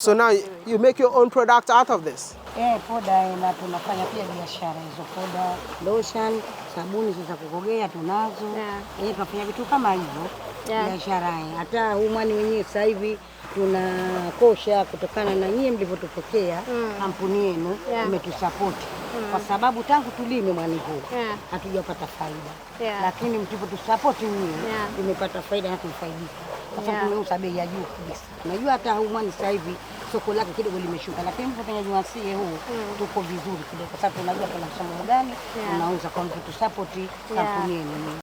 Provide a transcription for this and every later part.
So now you make your own product out of this? Poda na tunafanya pia biashara hizo poda, lotion, sabuni za kukogea tunazo. Tunafanya vitu kama hivyo. Biashara hata umani wenyewe sasa hivi tunakosha kutokana na nyinyi mlivyotupokea kampuni yenu imetusupport. Kwa sababu tangu tulime mwani huu hatujapata faida. Lakini mlipotusupport nyinyi tumepata faida na tumefaidika. Kwa sababu tumeuza bei ya juu kabisa. Unajua hata umani sasa hivi soko lake kidogo limeshuka, lakini mfanya juansie huu tuko vizuri kidogo kwa sababu tunajua kuna msomo gani tunauza kwa mtu support kampuni yenu.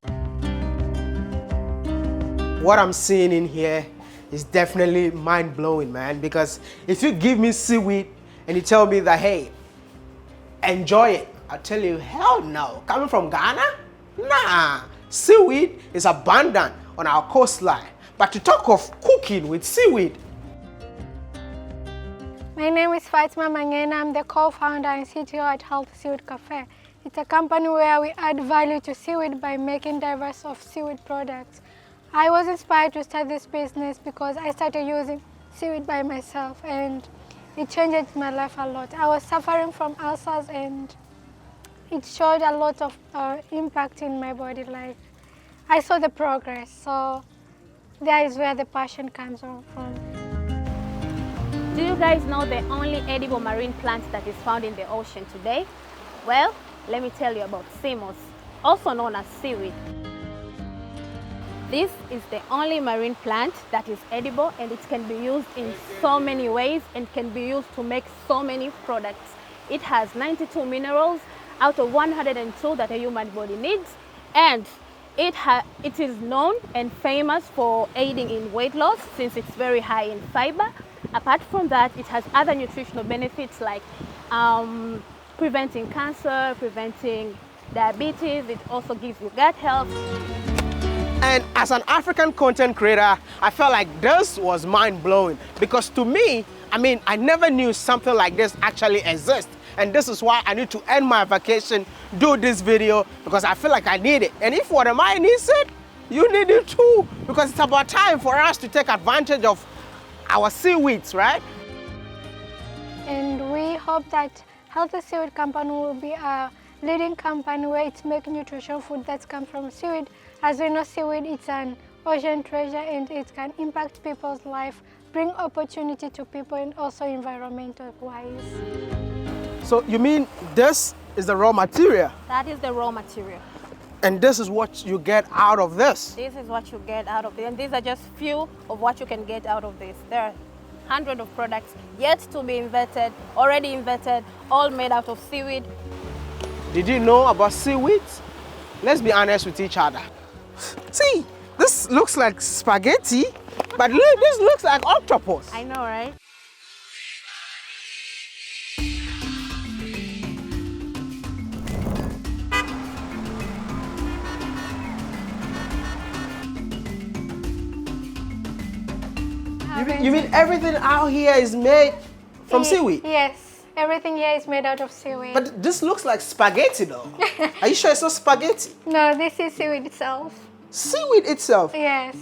What I'm seeing in here is definitely mind-blowing, man, because if you give me seaweed and you tell me that, hey, enjoy it, I'll tell you, hell no. Coming from Ghana? Nah. Seaweed is abundant on our coastline. But to talk of cooking with seaweed. My name is Fatima Mangena. I'm the co-founder and CTO at Health Seaweed Cafe. It's a company where we add value to seaweed by making diverse of seaweed products. I was inspired to start this business because I started using seaweed by myself and it changed my life a lot. I was suffering from ulcers and it showed a lot of impact in my body. Like I saw the progress, so that is where the passion comes from. Do you guys know the only edible marine plant that is found in the ocean today? Well, let me tell you about sea moss, also known as seaweed. This is the only marine plant that is edible and it can be used in so many ways and can be used to make so many products. It has 92 minerals out of 102 that a human body needs, and it is known and famous for aiding in weight loss since it's very high in fiber. Apart from that, it has other nutritional benefits like preventing cancer, preventing diabetes. It also gives you gut health. And as an African content creator, I felt like this was mind-blowing because to me, I never knew something like this actually exists. And this is why I need to end my vacation, do this video, because I feel like I need it. And if WODEMAYA needs it, you need it too, because it's about time for us to take advantage of our seaweeds, right? And we hope that Healthy Seaweed Company will be a leading company where it's making nutrition food that comes from seaweed. As we know, seaweed is an ocean treasure and it can impact people's life, bring opportunity to people and also environmental wise. So you mean this is the raw material? That is the raw material. And this is what you get out of this? This is what you get out of it. And these are just few of what you can get out of this. There are hundreds of products yet to be invented, already invented, all made out of seaweed. Did you know about seaweed? Let's be honest with each other. See, this looks like spaghetti, but look, this looks like octopus. I know, right? You mean everything out here is made from seaweed? Yes, everything here is made out of seaweed. But this looks like spaghetti though. Are you sure it's not spaghetti? No, this is seaweed itself. Seaweed itself? Yes.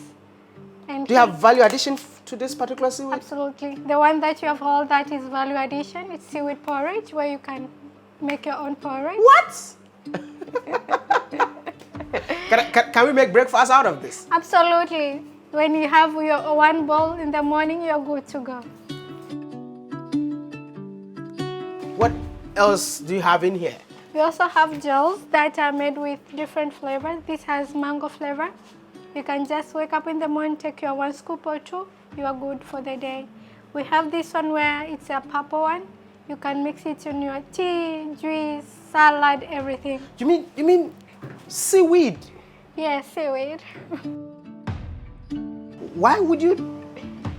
And do you have value addition to this particular seaweed? Absolutely. The one that you have all that is value addition. It's seaweed porridge where you can make your own porridge. What? Can we make breakfast out of this? Absolutely. When you have your one bowl in the morning, you're good to go. What else do you have in here? We also have gels that are made with different flavors. This has mango flavor. You can just wake up in the morning, take your 1 scoop or 2, you are good for the day. We have this one where it's a purple one. You can mix it in your tea, juice, salad, everything. You mean seaweed? Yes, seaweed. Why would you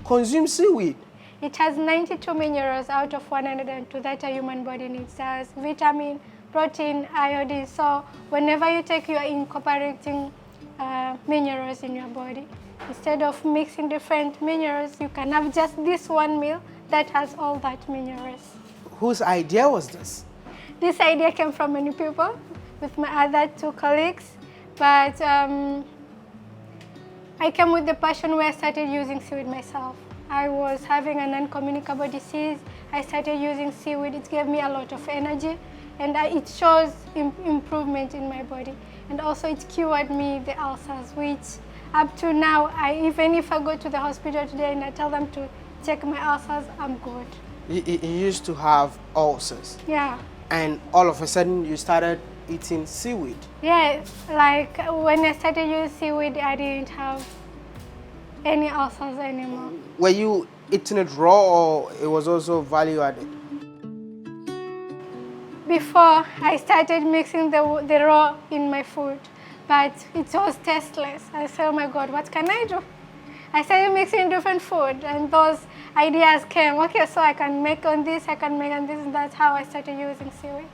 consume seaweed? It has 92 minerals out of 102 that a human body needs. It has vitamin, protein, iodine. So whenever you take, you are incorporating minerals in your body. Instead of mixing different minerals, you can have just this one meal that has all that minerals. Whose idea was this? This idea came from many people with my other 2 colleagues, but I came with the passion where I started using seaweed myself. I was having a non-communicable disease. I started using seaweed. It gave me a lot of energy, and it shows improvement in my body. And also it cured me the ulcers, which up to now, even if I go to the hospital today and I tell them to check my ulcers, I'm good. You used to have ulcers. Yeah. And all of a sudden you started eating seaweed. Yeah, like when I started using seaweed, I didn't have any ulcers anymore. Were you eating it raw or it was also value added? Before, I started mixing the raw in my food, but it was tasteless. I said, oh my God, what can I do? I started mixing different food, and those ideas came. Okay, so I can make on this, I can make on this, and that's how I started using seaweed.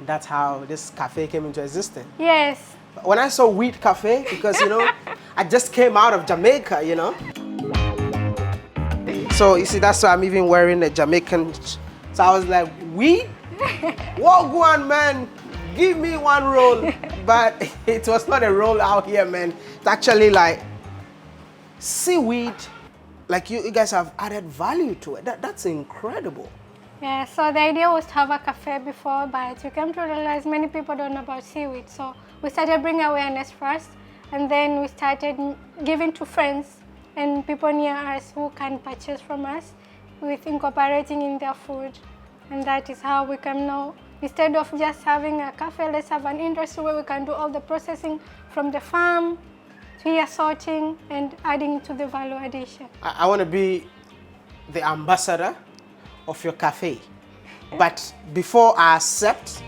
That's how this cafe came into existence? Yes. When I saw Weed Cafe, because, you know, I just came out of Jamaica, you know. So, you see, that's why I'm even wearing a Jamaican. So I was like, weed? Whoa, go on, man. Give me one roll. But it was not a roll out here, man. It's actually like seaweed. Like you guys have added value to it. That's incredible. Yeah, so the idea was to have a cafe before, but we came to realize many people don't know about seaweed. So we started bringing awareness first, and then we started giving to friends and people near us who can purchase from us with incorporating in their food. And that is how we can now, instead of just having a cafe, let's have an industry where we can do all the processing from the farm to here sorting and adding to the value addition. I want to be the ambassador of your cafe. But before I accept,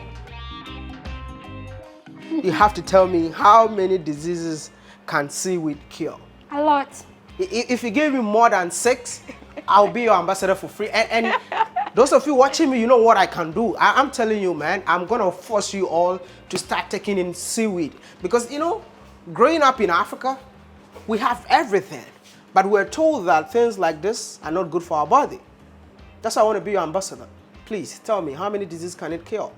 you have to tell me how many diseases can seaweed cure? A lot. If you give me more than 6, I'll be your ambassador for free. And those of you watching me, you know what I can do. I'm telling you, man, I'm going to force you all to start taking in seaweed. Because, you know, growing up in Africa, we have everything. But we're told that things like this are not good for our body. That's why I want to be your ambassador. Please tell me, how many diseases can it cure?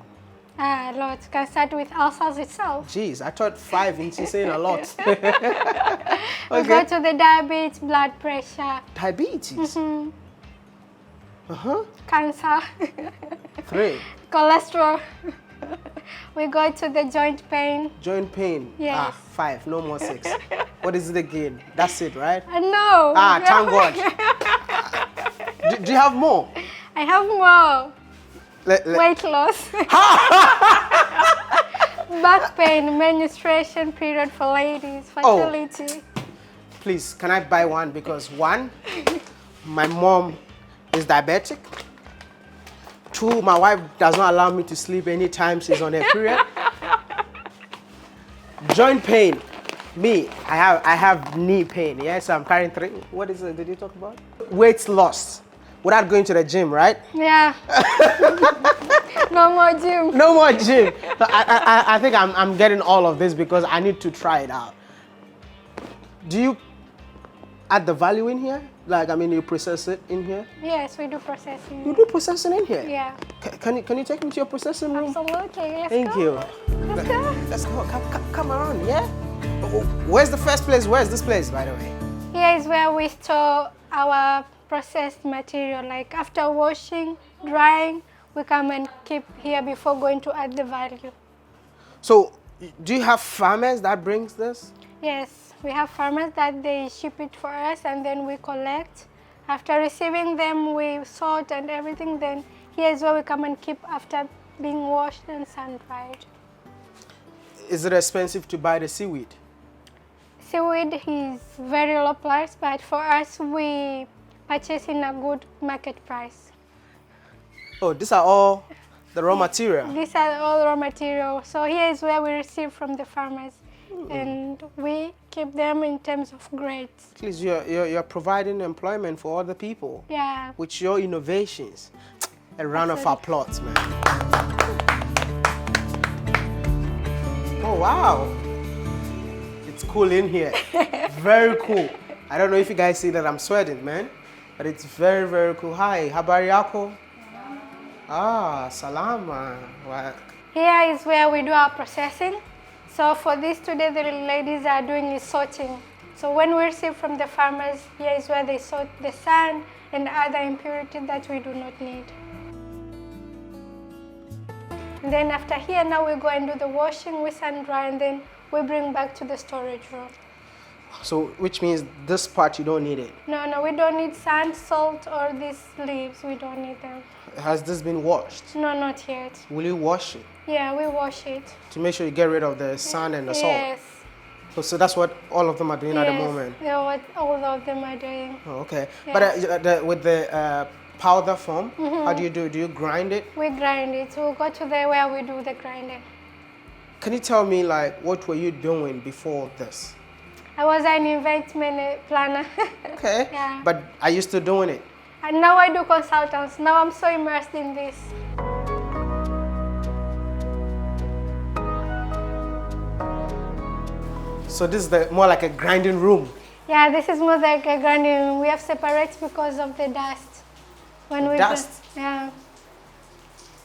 A lot. Can start with ulcers itself. Jeez, I thought 5 and she's saying a lot. Okay. We go to the diabetes, blood pressure. Diabetes? Mm-hmm. Cancer. 3. Cholesterol. We go to the joint pain. Joint pain? Yes. 5, no more 6. What is it again? That's it, right? No. Thank God. Do you have more? I have more. Weight loss. Back pain, menstruation period for ladies, fertility. Oh. Please, can I buy one? Because 1, my mom is diabetic. 2, my wife does not allow me to sleep anytime she's on her period. Joint pain. Me, I have knee pain. Yes, I'm carrying 3. What is it? Did you talk about? Weight loss. Without going to the gym, right? Yeah. No more gym. No more gym. I think I'm getting all of this because I need to try it out. Do you add the value in here? Like, I mean, you process it in here? Yes, we do processing. You do processing in here? Yeah. Can you take me to your processing room? Absolutely. Let's Thank go. you. Let's go. Let's go. Come around, yeah? Where's the first place? Where's this place, by the way? Here is where we store our processed material. Like after washing, drying, we come and keep here before going to add the value. So, do you have farmers that brings this? Yes, we have farmers that they ship it for us and then we collect. After receiving them, we sort and everything. Then here is where we come and keep after being washed and sun-dried. Is it expensive to buy the seaweed? Seaweed is very low price, but for us, we purchase in a good market price. Oh, these are all the raw material? These are all raw material. So here is where we receive from the farmers. And we keep them in terms of grades. Please, you're providing employment for other people. Yeah. With your innovations. A round of applause, man. Oh, wow. It's cool in here. Very cool. I don't know if you guys see that I'm sweating, man. But it's very, very cool. Hi, habari yako? Salama. Here is where we do our processing. So for this today, the ladies are doing is sorting. So when we receive from the farmers, here is where they sort the sand and other impurities that we do not need. And then after here, now we go and do the washing, we sun dry, and then we bring back to the storage room. So, which means this part you don't need it. No, we don't need sand, salt, or these leaves. We don't need them. Has this been washed? No, not yet. Will you wash it? Yeah, we wash it. To make sure you get rid of the sand and the salt? Yes. So that's what all of them are doing at the moment? Yeah, what all of them are doing. Oh, okay. Yeah. But with the powder form, how do you do it? Do you grind it? We grind it. So we'll go to there where we do the grinding. Can you tell me, like, what were you doing before this? I was an investment planner. Okay. Yeah. But are you still doing it? And now I do consultants. Now I'm so immersed in this. So this is more like a grinding room. Yeah, this is more like a grinding room. We have separates because of the dust. When we Dust? Yeah.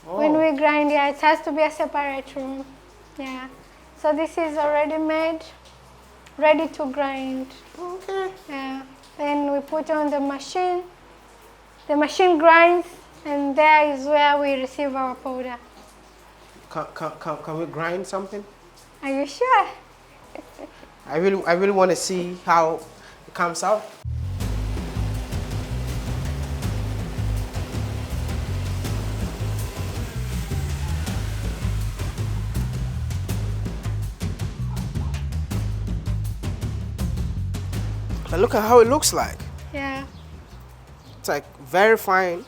Oh. When we grind, yeah, it has to be a separate room. Yeah. So this is already made, ready to grind. Okay. Yeah. Then we put on the machine. The machine grinds, and there is where we receive our powder. Can we grind something? Are you sure? I really want to see how it comes out. But look at how it looks like. Yeah. It's like very fine.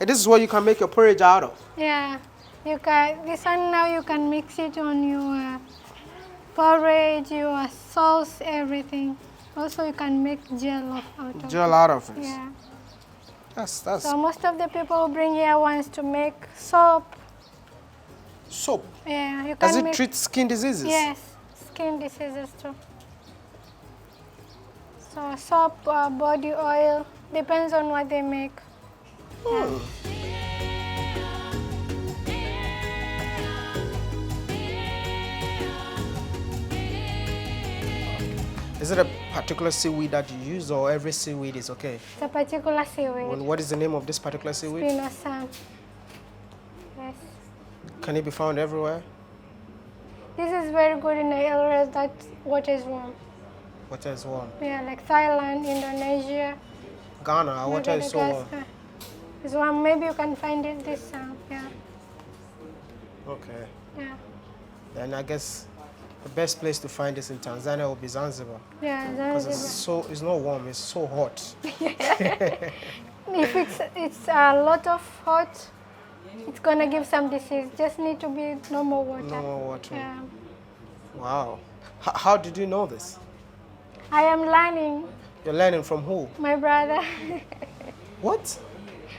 And this is what you can make your porridge out of. Yeah. You can. This one now you can mix it on your porridge, your sauce, everything. Also, you can make gel out of it. Gel out of it. Yeah. That's So most of the people who bring here wants to make soap. soap. Yeah, you can Does it make. treat skin diseases? Yes, skin diseases too. So soap, body oil, depends on what they make. Hmm. Is it a particular seaweed that you use, or every seaweed is okay? It's a particular seaweed. And what is the name of this particular seaweed? Spinosa. Yes. Can it be found everywhere? This is very good in the areas that water is warm. Water is warm. Yeah, like Thailand, Indonesia. Ghana, our water is so warm. Madagascar. It's warm. Maybe you can find it this yeah. Okay. Yeah. Then I guess the best place to find this in Tanzania would be Zanzibar. Yeah, Because Zanzibar. it's not warm, it's so hot. If it's a lot of hot, it's gonna give some disease. Just need to be normal water. No more water. Yeah. Wow. How did you know this? I am learning. You're learning from who? My brother. What?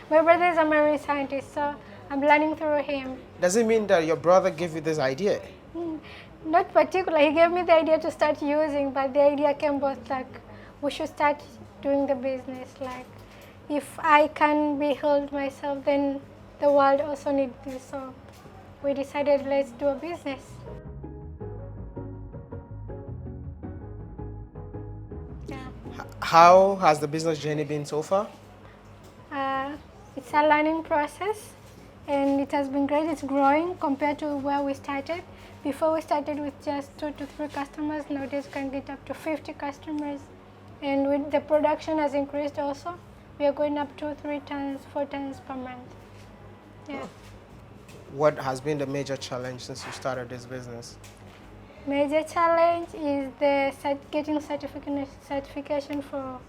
My brother is a marine scientist, so I'm learning through him. Does it mean that your brother gave you this idea? Not particular. He gave me the idea to start using, but the idea came both like we should start doing the business. Like if I can be healed myself, then the world also needs this. So we decided let's do a business. Yeah. How has the business journey been so far? It's a learning process, and it has been great. It's growing compared to where we started. Before we started with just 2 to 3 customers, nowadays we can get up to 50 customers. And with the production has increased also. We are going up to 3 tons, 4 tons per month. Yeah. What has been the major challenge since you started this business? Major challenge is getting certification for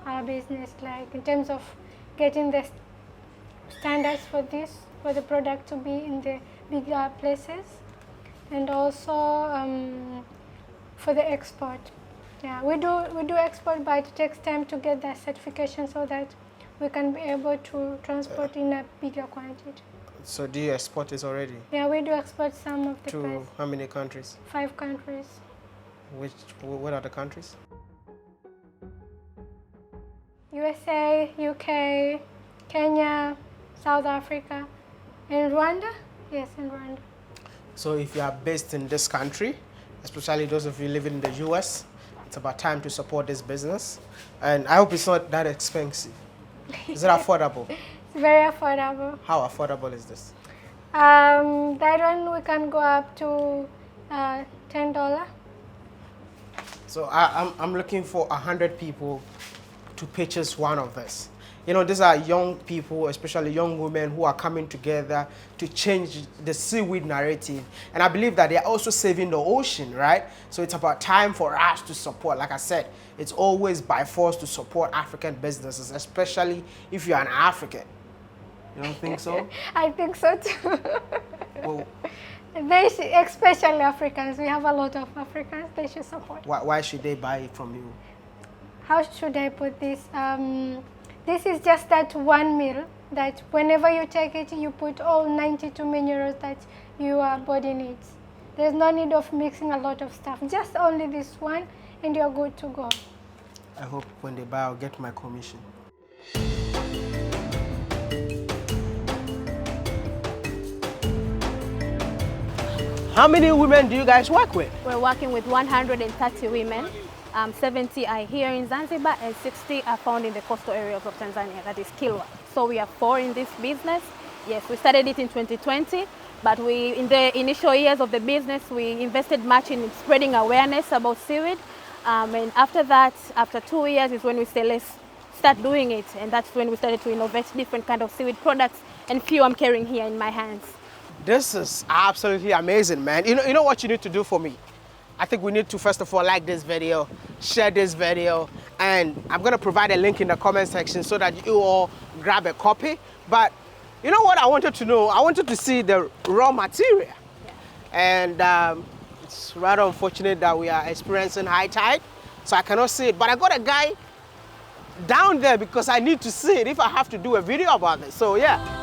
our business, like in terms of getting the standards for the product to be in the bigger places, and also for the export. Yeah, we do export, but it takes time to get that certification so that we can be able to transport in a bigger quantity. So do you export this already? Yeah, we do export some of the To price. how many countries? 5 countries. What are the countries? USA, UK, Kenya, South Africa, and Rwanda? Yes, in Rwanda. So if you are based in this country, especially those of you living in the US, it's about time to support this business. And I hope it's not that expensive. Is it affordable? It's very affordable. How affordable is this? That one we can go up to $10. So I'm looking for 100 people to purchase one of this. You know, these are young people, especially young women, who are coming together to change the seaweed narrative. And I believe that they're also saving the ocean, right? So it's about time for us to support. Like I said, it's always by force to support African businesses, especially if you're an African. You don't think so? I think so too. Well, Especially Africans. We have a lot of Africans. They should support. why should they buy it from you? How should I put this? This is just that one meal that whenever you take it, you put all 92 minerals that your body needs. There's no need of mixing a lot of stuff. Just only this one and you're good to go. I hope when they buy, I'll get my commission. How many women do you guys work with? We're working with 130 women. 70 are here in Zanzibar and 60 are found in the coastal areas of Tanzania, that is Kilwa. So we are 4 in this business. Yes, we started it in 2020, but in the initial years of the business, we invested much in spreading awareness about seaweed. And after that, after 2 years is when we said, let's start doing it. And that's when we started to innovate different kind of seaweed products, and few I'm carrying here in my hands. This is absolutely amazing, man. You know what you need to do for me? I think we need to, first of all, like this video, share this video, and I'm going to provide a link in the comment section so that you all grab a copy. But you know what I wanted to know? I wanted to see the raw material. Yeah. And it's rather unfortunate that we are experiencing high tide, so I cannot see it. But I got a guy down there because I need to see it if I have to do a video about this. So yeah.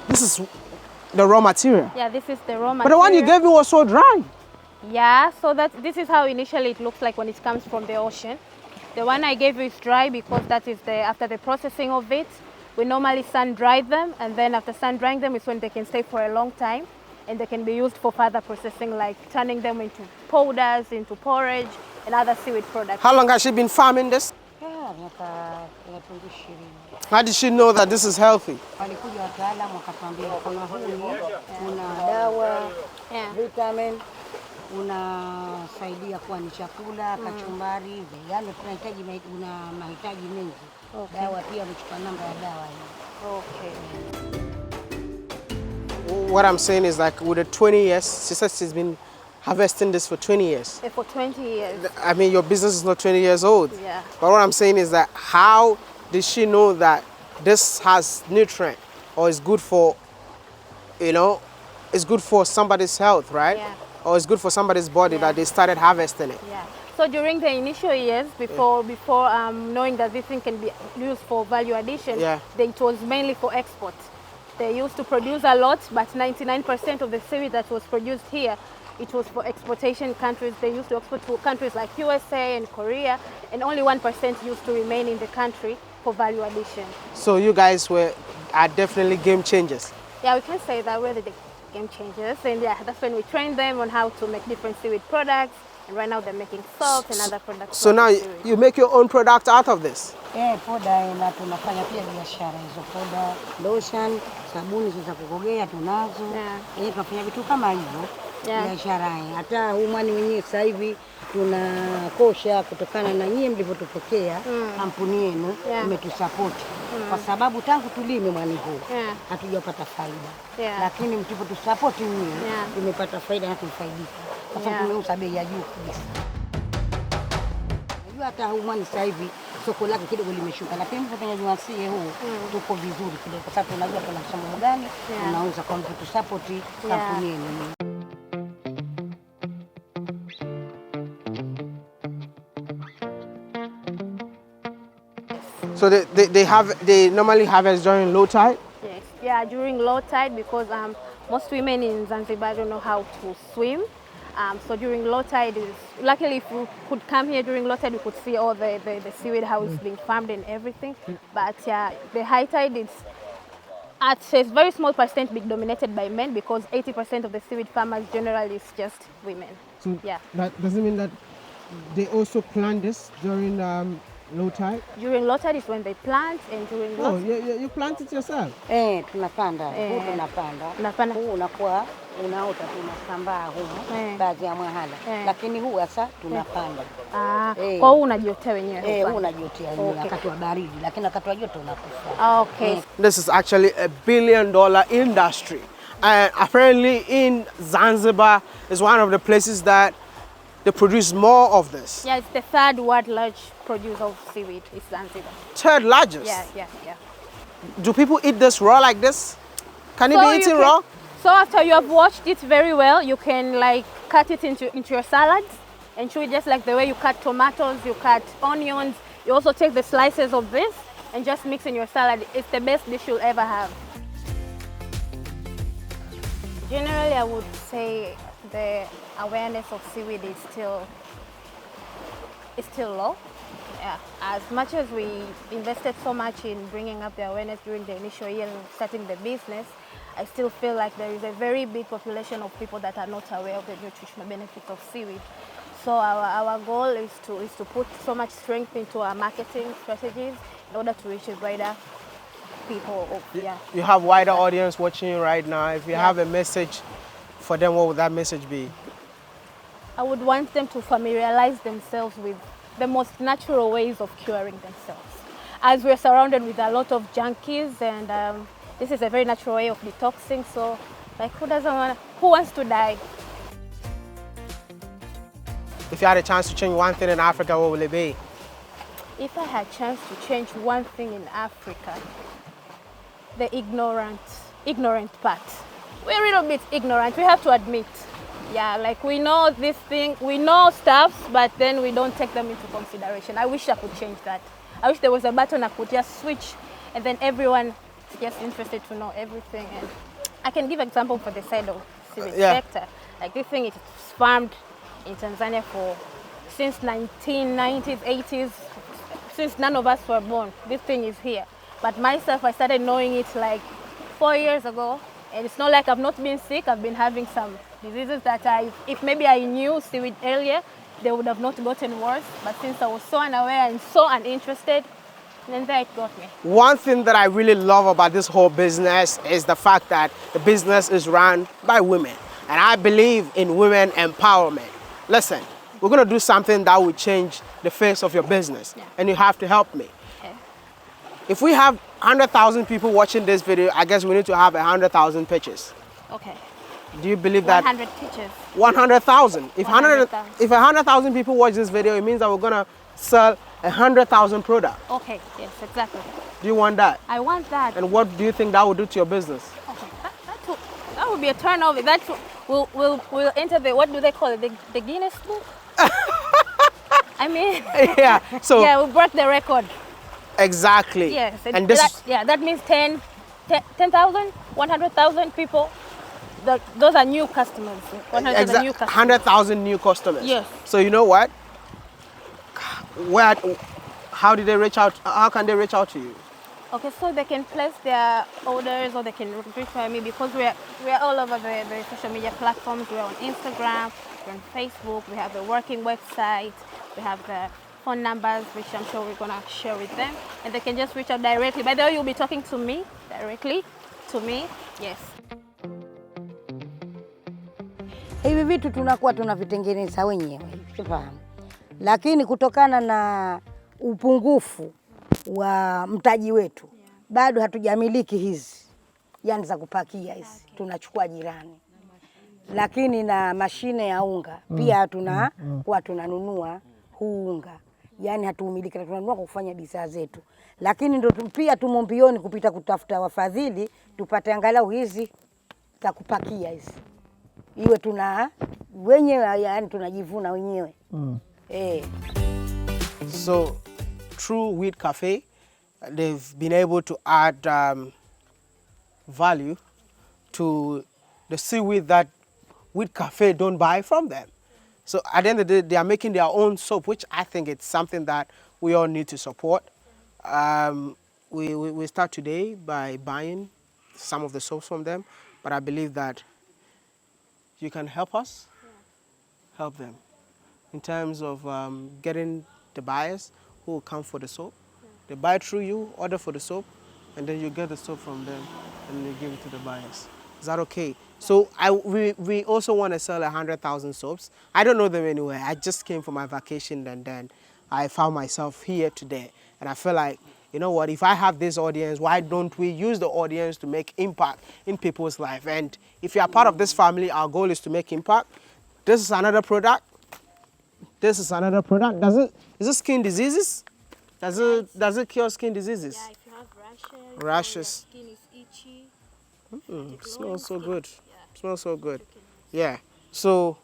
This is the raw material. Yeah, this is the raw material. But the one you gave me was so dry. Yeah, so this is how initially it looks like when it comes from the ocean. The one I gave you is dry because that is after the processing of it. We normally sun dry them, and then after sun drying them is when they can stay for a long time, and they can be used for further processing, like turning them into powders, into porridge, and other seaweed products. How long has she been farming this? How did she know that this is healthy? Walikuja wataalamu wakatuambia kuna huu una dawa, vitamin, unasaidia kuwa ni chakula, kachumbari, yaani tunahitaji una mahitaji mengi. Okay. Dawa pia umechukua namba ya dawa hii. Okay. What I'm saying is, like, with the 20 years, she says she's been harvesting this for 20 years. For 20 years. I mean, your business is not 20 years old. Yeah. But what I'm saying is that how did she know that this has nutrient or is good for, you know, it's good for somebody's health, right? Yeah. Or it's good for somebody's body, that they started harvesting it? Yeah. So during the initial years, before knowing that this thing can be used for value addition, it was mainly for export. They used to produce a lot, but 99% of the seaweed that was produced here, it was for exportation countries. They used to export to countries like USA and Korea, and only 1% used to remain in the country for value addition. So you guys are definitely game changers. Yeah, we can say that we're the game changers, and yeah, that's when we train them on how to make different seaweed products. And right now they're making salt and other products. So now you make your own product out of this? Yeah, poda na tunafanya pia biashara hizo, poda, lotion, sabuni za kukogea tunazo. Yeah, tunafanya vitu kama hivyo. Biashara hii. Hata umani wenyewe sasa hivi tunakosha kutokana na nyinyi mlivyotupokea, kampuni yenu imetusupport. Kwa sababu tangu tulime mwani huu hatujapata faida. Lakini mlipotusupport nyinyi tumepata faida na tumefaidika. Kwa sababu tumeuza bei ya juu kabisa. Unajua hata umani sasa hivi soko lake kidogo limeshuka, lakini mfanya juasie huu tuko vizuri kidogo, kwa sababu tunajua kuna msomo gani tunauza kwa mlipotusupport kampuni yenu. So they normally harvest during low tide? Yes, yeah, during low tide, because most women in Zanzibar don't know how to swim. So during low tide, luckily if we could come here during low tide, we could see all the seaweed, how it's being farmed and everything. But yeah, the high tide, At a very small percent be dominated by men because 80% of the seaweed farmers generally is just women. So Yeah. that doesn't mean that they also plant this during low tide? During low tide is when they plant, and during low Oh, you plant it yourself? Tunapanda, huu tunapanda. Huu unakuwa unaota tunasambaa humu baadhi ya mahala. Lakini huu sasa tunapanda. Kwa hiyo unajiotea wenyewe. Huu unajiotea wenyewe wakati wa baridi, lakini wakati wa joto unakufa. Okay. This is actually a $1 billion industry. And apparently in Zanzibar is one of the places that they produce more of this. Yeah, it's the third world large producer of seaweed. It's Zanzibar. Third largest? Yeah. Do people eat this raw like this? Can it be eaten raw? So after you have washed it very well, you can like cut it into your salads and chew it just like the way you cut tomatoes, you cut onions. You also take the slices of this and just mix in your salad. It's the best dish you'll ever have. Generally, I would say the awareness of seaweed is still low. Yeah. As much as we invested so much in bringing up the awareness during the initial year of starting the business, I still feel like there is a very big population of people that are not aware of the nutritional benefits of seaweed. So our goal is to put so much strength into our marketing strategies in order to reach a wider people. You have wider audience watching you right now. If you have a message for them, what would that message be? I would want them to familiarize themselves with the most natural ways of curing themselves. As we're surrounded with a lot of junkies, and this is a very natural way of detoxing, so like who wants to die? If you had a chance to change one thing in Africa, what will it be? If I had a chance to change one thing in Africa, the ignorant part. We're a little bit ignorant, we have to admit. Yeah, like we know this thing, we know stuff, but then we don't take them into consideration. I wish I could change that. I wish there was a button I could just switch and then everyone is just interested to know everything. And I can give example for the side of seaweed sector. Like this thing is farmed in Tanzania since 1990s, 80s, since none of us were born. This thing is here. But myself, I started knowing it like 4 years ago. And it's not like I've not been sick, I've been having some diseases that if maybe I knew seaweed earlier, they would have not gotten worse. But since I was so unaware and so uninterested, then there it got me. One thing that I really love about this whole business is the fact that the business is run by women. And I believe in women empowerment. Listen, we're gonna do something that will change the face of your business. And you have to help me. Okay. If we have 100,000 people watching this video, I guess we need to have 100,000 pictures. Okay. Do you believe that? 100 pictures. 100,000. If 100,000. If 100,000 people watch this video, it means that we're gonna sell 100,000 products. Okay, yes, exactly. Do you want that? I want that. And what do you think that will do to your business? Okay, that would be a turnover. That will enter the, what do they call it? The Guinness Book? I mean, yeah. So yeah, we broke the record. Exactly. Yes. And this that means 10,000, 100,000 people. Those are new customers. 100,000 new customers. 100,000 new customers. Yes. So you know what? How did they reach out? How can they reach out to you? Okay, so they can place their orders or they can reach me because we are all over the social media platforms. We're on Instagram, we're on Facebook, we have the working website, we have the phone numbers, which I'm sure we're gonna share with them. And they can just reach out directly. By the way, you'll be talking to me directly, yes. Hivi vitu tunakuwa tunavitengeneza wenyewe, unafahamu. Lakini kutokana na upungufu wa mtaji wetu, bado hatujamiliki hizi. Yani za kupakia hizi, tunachukua jirani. Lakini na mashine ya unga, pia tunakuwa tunanunua huu unga. Yani hatuumiliki, tunanunua kwa kufanya bidhaa zetu. Lakini ndio pia tumo mbioni kupita kutafuta wafadhili, tupate angalau hizi za kupakia hizi. Iwe tuna wenyewe, yani tunajivuna wenyewe. So through Weed Cafe, they've been able to add value to the seaweed that Weed Cafe don't buy from them. So at the end of the day, they are making their own soap, which I think it's something that we all need to support. We start today by buying some of the soaps from them, but I believe that you can help us, help them in terms of getting the buyers who will come for the soap. They buy through you, order for the soap, and then you get the soap from them and you give it to the buyers. Is that okay? So we also want to sell 100,000 soaps. I don't know them anywhere. I just came for my vacation and then I found myself here today. And I feel like, you know what, if I have this audience, why don't we use the audience to make impact in people's life? And if you are part of this family, our goal is to make impact. This is another product. This is another product. Is it skin diseases? Does it cure skin diseases? Yeah, if you have Rashes. Your skin is itchy. It smells so good. Yeah. Smells so good. Yeah. So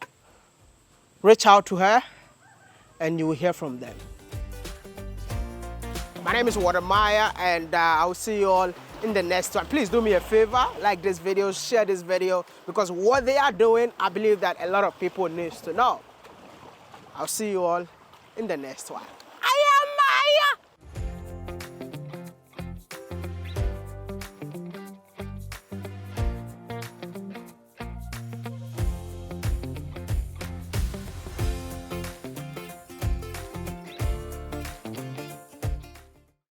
reach out to her and you will hear from them. My name is WODEMAYA and I will see you all in the next one. Please do me a favor, like this video, share this video, because what they are doing, I believe that a lot of people need to know. I'll see you all in the next one.